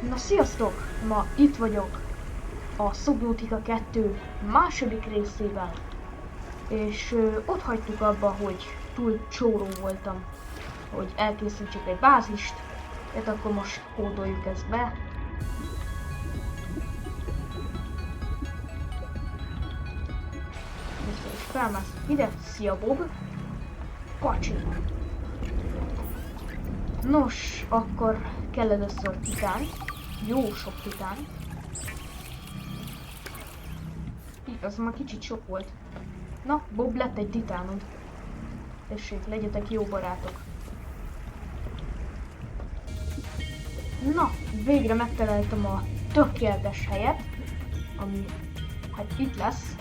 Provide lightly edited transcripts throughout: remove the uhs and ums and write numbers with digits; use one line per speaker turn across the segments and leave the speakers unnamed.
Na sziasztok! Ma itt vagyok a Subnautica 2 második részével. És ott hagytuk abba, hogy túl csóró voltam, hogy elkészítsük egy bázist. Tehát akkor most kódoljuk ezt be. Most is felmászunk ide. Szia Bob! Kacsi! Nos, akkor kell először titán. Jó sok titán. Az már kicsit sok volt. Na, Bob lett egy titánunk. Tessék, legyetek jó barátok. Na, végre megtaláltam a tökéletes helyet, ami hát itt lesz.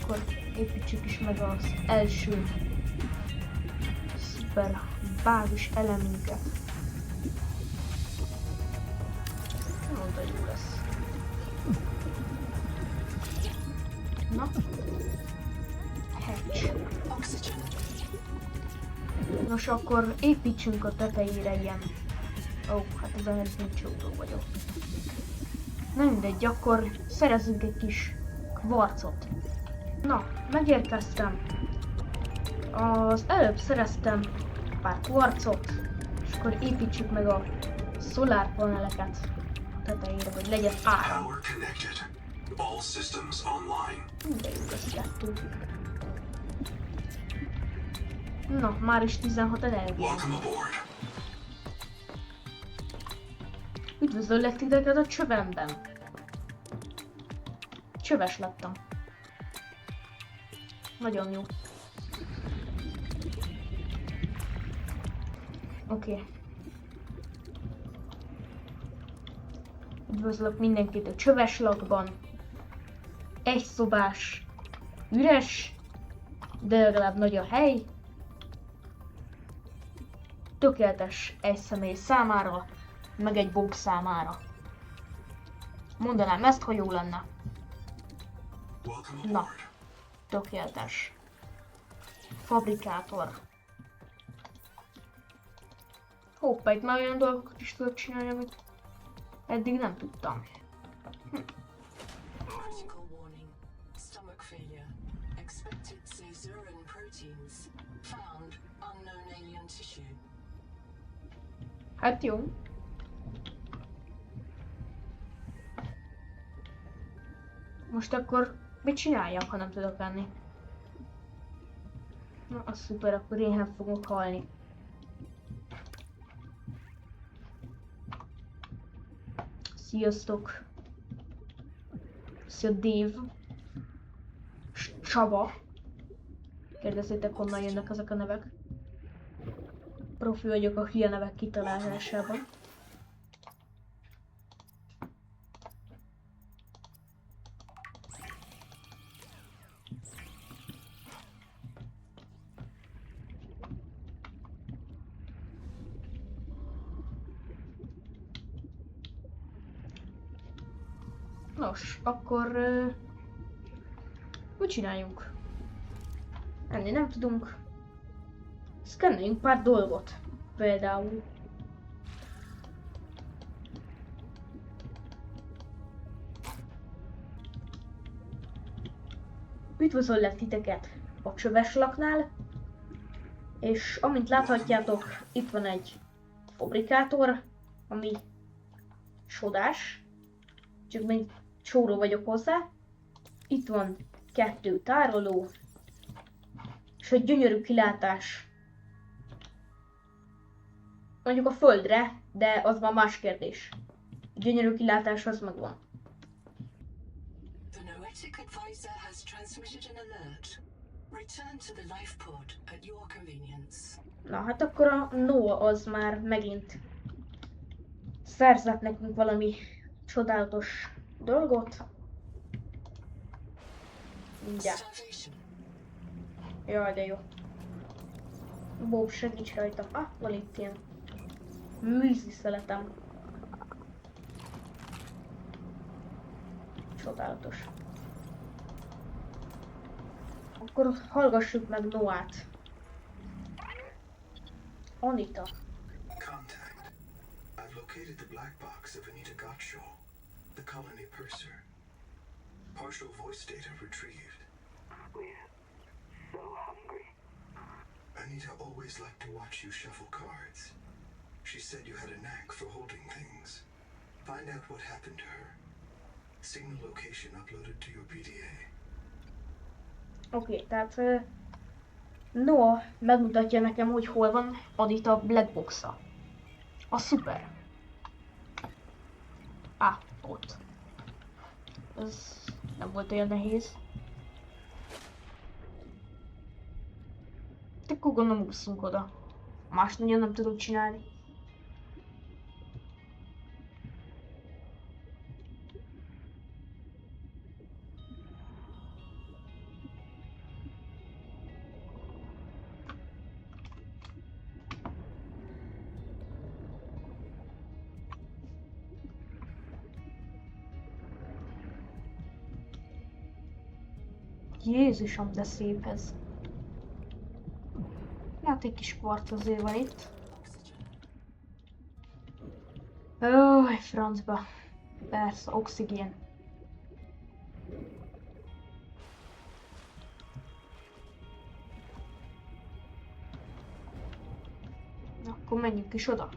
Akkor építsük is meg az első szuper bázis elemünket. Mondta, jó lesz. Na. Hatch. Nos, akkor építsünk a tetejére ilyen. Hát ezen egy nincs jó vagyok. Na mindegy, akkor szerezzünk egy kis kvarcot. Na, megérkeztem. Az előbb szereztem pár kvarcot, és akkor építsük meg a szolárpaneleket a tetejére, hogy legyen áram. Mindegy, ezt tettünk. Na, már is 16 energia. Üdvözöllek titeket a csövemben. Csöves lettem. Nagyon jó. Oké. Üdvözlök mindenkit a csöves lakban. Egy szobás, üres, de legalább nagy a hely. Tökéletes egy személy számára, meg egy Bob számára. Mondanám ezt, ha jó lenne. Na, tökéletes. Fabrikátor. Hoppá, itt már olyan dolgokat is tudok csinálni, amit eddig nem tudtam. Hát jó. Most akkor mit csináljak, ha nem tudok enni? Na, az szuper, akkor éhen fogok halni. Sziasztok! Szia Dave! Csaba! Kérdezzétek, honnan jönnek ezek a nevek. Profi vagyok a hülye nevek kitalálásában. Nos, akkor mit csináljunk? Enni nem tudunk. Szkenneljünk pár dolgot. Például. Üdvözöllek titeket a csöves laknál. És amint láthatjátok, itt van egy fabrikátor, ami csodás. Csak még csóró vagyok hozzá. Itt van 2 tároló. És egy gyönyörű kilátás. Mondjuk a földre, de az már más kérdés. A gyönyörű kilátás az megvan. Na hát akkor a Noah az már megint szerzett nekünk valami csodálatos dolgot. Mindjárt. Jaj, de jó. Bob, segíts rajtam. Ah, van itt ilyen műzli szeletem. Csodálatos. Akkor hallgassuk meg Noát. Anita.
located the black box of Anita Gottschall, the colony purser. Partial voice data retrieved.
We're so hungry.
Anita always liked to watch you shuffle cards. She said you had a knack for holding things. Find out what happened to her. Signal location uploaded to your PDA.
Oké, tehát Noah megmutatja nekem, hogy hol van Anita Black Box-a. A szuper. Ott. Ez nem volt olyan nehéz. De akkor gondolom ússzunk oda. Más nagyon nem tudunk csinálni. Jézusom, de szép ez. Hát egy kis kvarc azért van itt. Ój, francba. Persze, oxigén. Akkor menjünk is oda.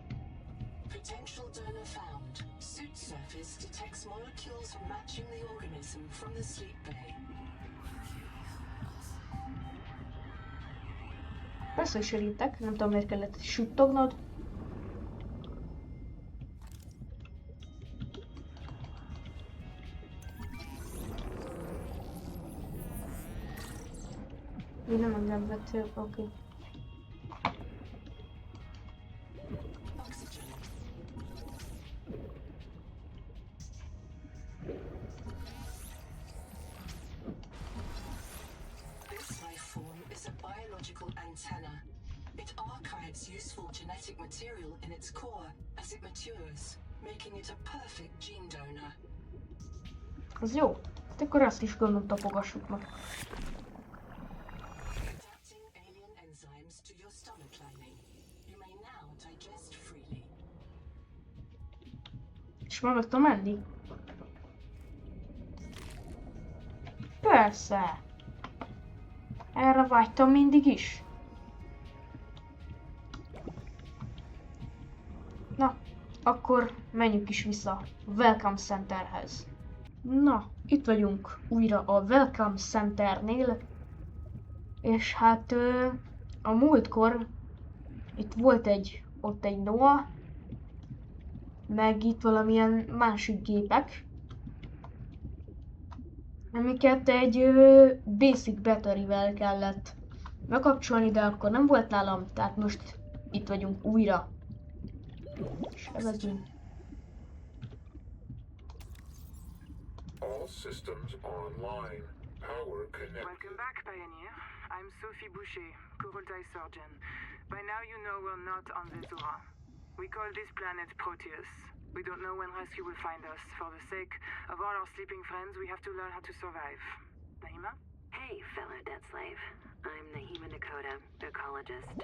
Potential donor found. Suit surface detects molecules matching the organism from the sleep bay.
Persze, hogy sörítek, nem tudom miért kellett suttognod. Mi nem vettél, oké.
Antenna. It archives useful genetic material in its core as it matures, making it a perfect gene donor.
Az jó. Hát akkor azt is gondolom tapogassuk meg.
Adapting alien enzymes to your stomach lining. You may now digest freely.
És már meg tudom menni? Persze. Erre vágytam mindig is. Na, akkor menjünk is vissza a Welcome Centerhez. Na, itt vagyunk újra a Welcome Centernél. És hát a múltkor itt volt ott egy Noah, meg itt valamilyen másik gépek, amiket egy basic battery-vel kellett bekapcsolni, de akkor nem volt nálam, tehát most itt vagyunk újra. És evezünk.
All systems online. Power connected.
Welcome back, Pioneer. I'm Sophie Boucher, Kurultai surgeon. By now you know we're not on Vezura. We call this planet Proteus. We don't know when rescue will find us. For the sake of all our sleeping friends, we have to learn how to survive. Naima?
Hey, fellow dead slave. I'm Naima Nakota, ecologist.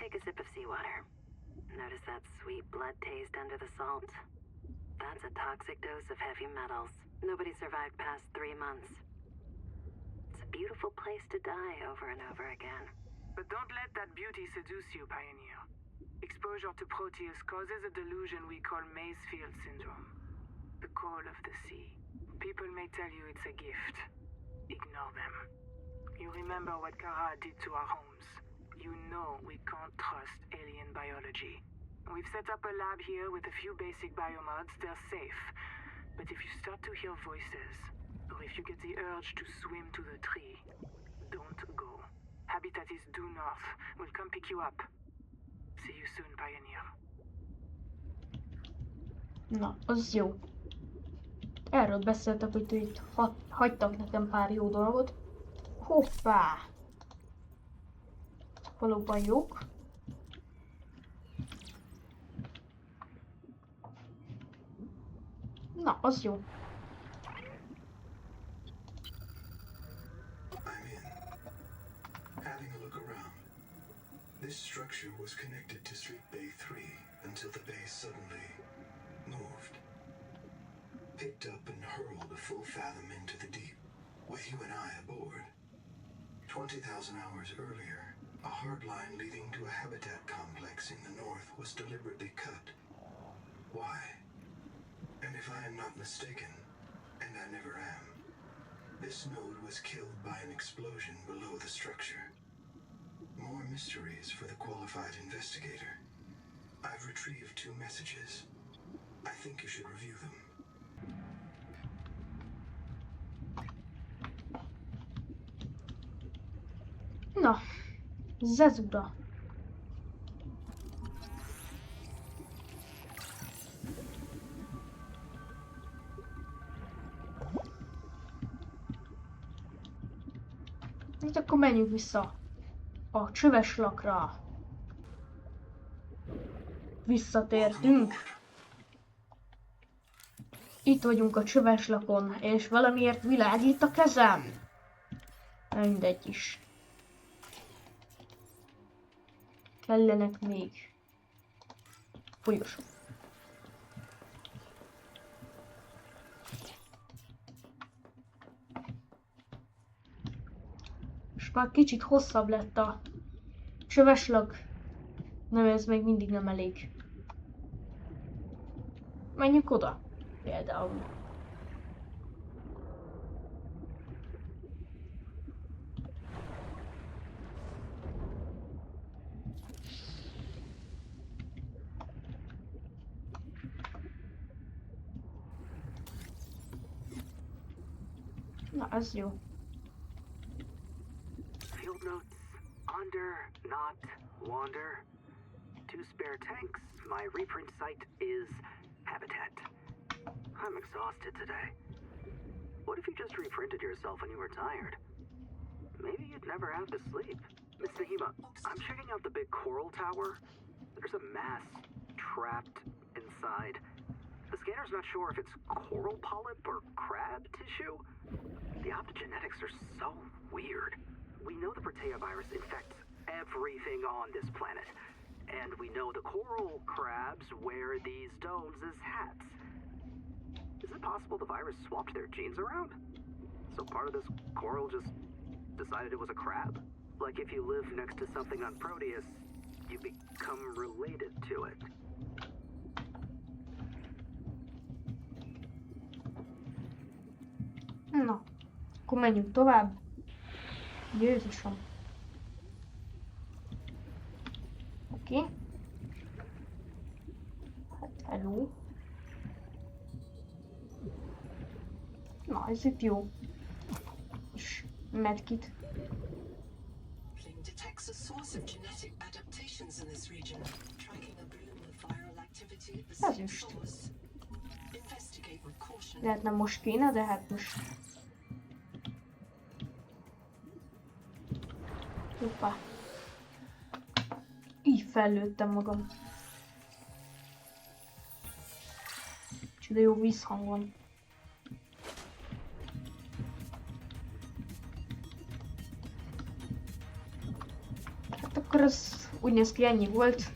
Take a sip of seawater. Notice that sweet blood taste under the salt? That's a toxic dose of heavy metals. Nobody survived past 3 months. It's a beautiful place to die over and over again.
But don't let that beauty seduce you, Pioneer. Exposure to Proteus causes a delusion we call Maysfield syndrome. The call of the sea. People may tell you it's a gift. Ignore them. You remember what Kara did to our homes. You know we can't trust alien biology. We've set up a lab here with a few basic biomods. They're safe. But if you start to hear voices, or if you get the urge to swim to the tree, don't go. Habitat is due north. We'll come pick you up. See you soon, Pioneer.
Na, az jó. Erről beszéltek, hogy itt hagytak nekem pár jó dolgot. Hoppá! Valóban jók. Na, az jó.
I'm in. Having a look around. This structure was connected to Street Bay 3 until the bay suddenly moved. Picked up and hurled a full fathom into the deep, with you and I aboard. 20,000 hours earlier, a hard line leading to a habitat complex in the north was deliberately cut. Why? And if I am not mistaken, and I never am, this node was killed by an explosion below the structure. More mysteries for the qualified investigator. I've retrieved 2 messages. I think you should review them.
Na, Zezura. Hát akkor menjünk vissza a csöves lakra. Visszatértünk. Itt vagyunk a csöves lakon, és valamiért világít a kezem. Mindegy is. Kellenek még folyosók. És már kicsit hosszabb lett a csöveslag. Nem, ez még mindig nem elég. Menjünk oda. Például. Na, ez jó.
Field notes. Under, not, wander. 2 spare tanks. My reprint site is habitat. I'm exhausted today. What if you just reprinted yourself when you were tired? Maybe you'd never have to sleep. Miss Nahima, I'm checking out the big coral tower. There's a mass trapped inside. The scanner's not sure if it's coral polyp or crab tissue. The optogenetics are so weird. We know the Protea virus infects everything on this planet. And we know the coral crabs wear these domes as hats. Is it possible the virus swapped their genes around? So part of this coral just decided it was a crab? Like if you live next to something on Proteus, you become related to it.
Na, akkor menjünk tovább. Jézusom. Oké. Hát, hello. Na, ez itt jó. És medkit.
Pling detects a source of genetic adaptations in this region, tracking a bloom of viral activity at the same
Ezüst.
source. Investigate with caution.
Lehet nem most kéne, de hát most. Hoppá. Így fellőttem magam. Csoda jó vízhang van. Hát akkor az úgy néz ki, ennyi volt.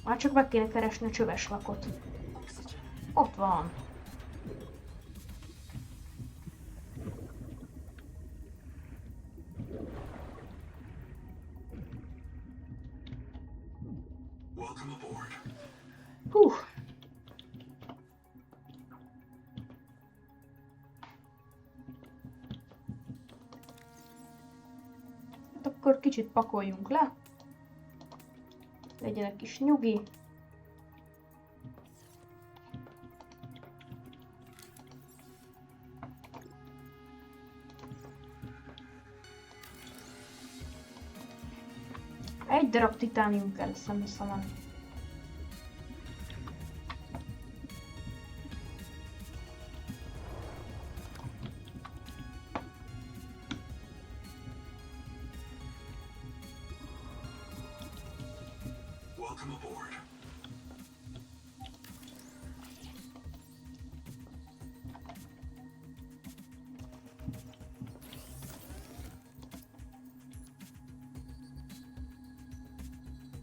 Már csak meg kéne keresni a csöves lakot.
Oxygen.
Ott van.
Welcome aboard.
Hú. Hát akkor kicsit pakoljunk le. Legyen egy kis nyugi. Egy darab titánium kell, hiszem.
Welcome aboard.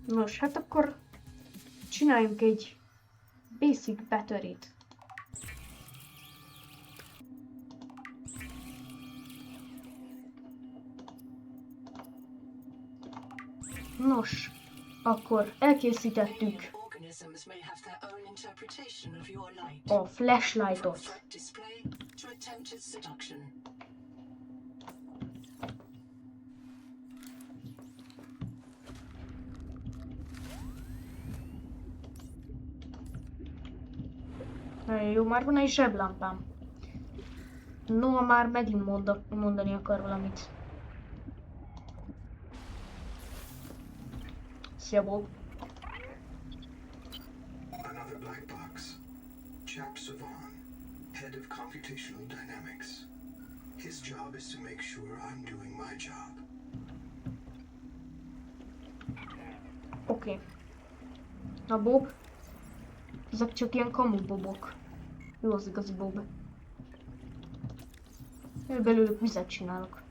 Nos, hát akkor csináljunk egy Basic battery-t. Nos, akkor elkészítettük
Organisms may have their own interpretation of your light.
a
From
flashlightot.
threat display to attempted seduction.
Nagyon jó, már van egy zseblámpám. Noah már megint mondani akar valamit. Szia, Bob.
Another black box. Chap Savan, head of computational dynamics. His job is to make sure I'm doing my job.
Oké. Na, Bob. Ezek csak ilyen kamu bobok. Jó az igazi Bob. Én belőlük vizet csinálok.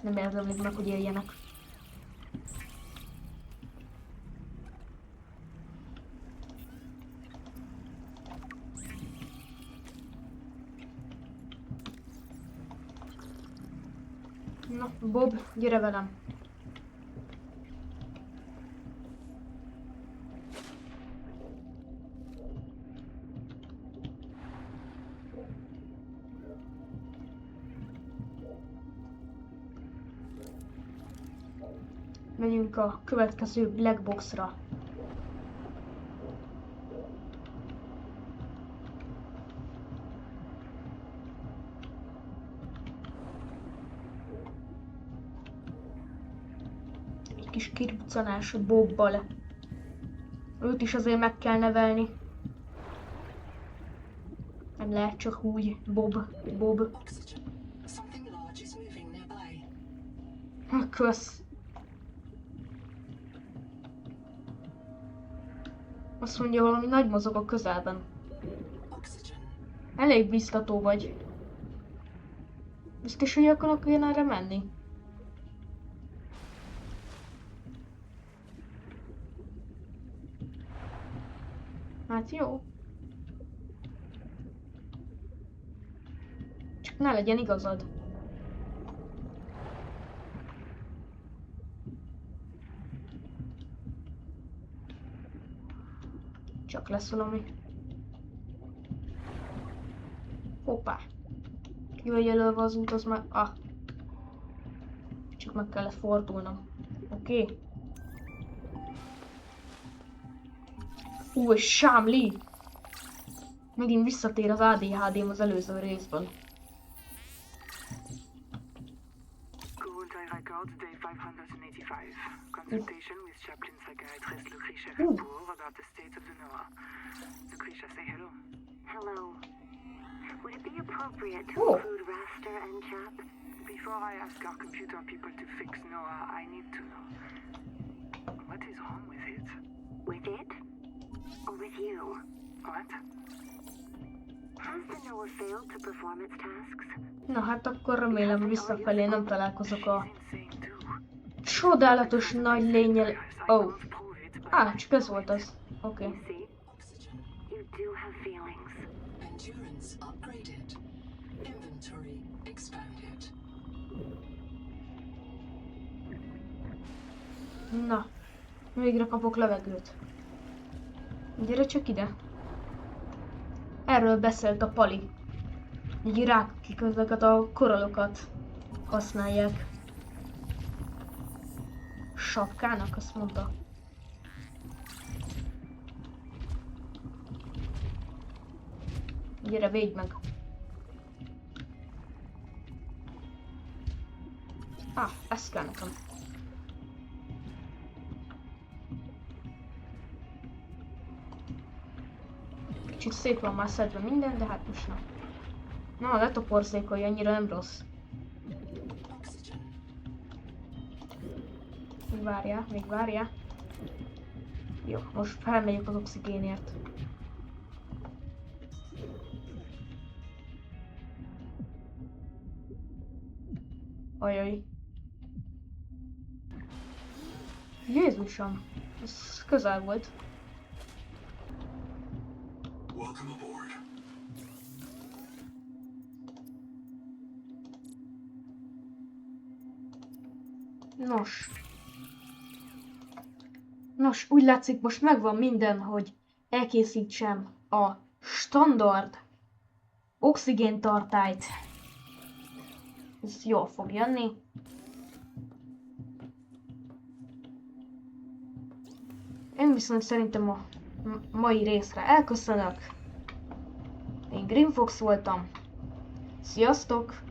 Nem érdemlik meg, hogy éljenek. Na, Bob, gyere velem. Megyünk a következő Black Box-ra. Egy kis kirbucanás Bobbal. Őt is azért meg kell nevelni. Nem lehet csak úgy Bob.
Oxygen. Something large is moving nearby.
Kösz. Azt mondja, valami nagy mozog a közelben.
Oxygen.
Elég biztató vagy. Biztos, hogy akarok én erre menni? Hát jó. Csak ne legyen igazad. Csak lesz valami. Hoppá. Ki vagy jelölve az út, az már... Ah. Csak meg kellett fordulnom. Oké. És Sámli! Megint visszatér az ADHD-m az előző részből.
Kurultai Records, Day 585. Consultation with Chaplain Psychiatrist Lucretia Verpoor about the state of the Noah. Lucretia, say hello.
Hello. Would it be appropriate to
Oh.
include Raster and Chap?
Before I ask our computer people to fix Noah, I need to know. What is wrong with it?
With it? Or with you?
What?
Has the Noah failed to perform its tasks?
Na hát akkor remélem visszafelé nem találkozok a
Insane too.
csodálatos nagy lényel.
I
Oh.
can't prove it, but
Csak ez volt az. Oké.
You see,
Oxygen.
you do have feelings.
Endurance upgraded. Inventory expanded.
Na. Végre kapok levegőt. Gyere csak ide. Erről beszélt a Pali. Egy rák, akik ezeket a koralokat használják. Sapkának, azt mondta. Gyere, védj meg. Ez kell nekem. Kicsit szét van már szedve minden, de hát most nem. Na, letoporzékolj, annyira nem rossz.
Oxygen.
Még várjál. Jó, most felmegyek az oxigénért. Ajaj. Jézusom, ez közel volt.
Welcome aboard.
Nos, úgy látszik, most megvan minden, hogy elkészítsem a standard oxigéntartályt. Ez jól fog jönni. Én viszont szerintem a mai részre elköszönök. Én Green Fox voltam. Sziasztok!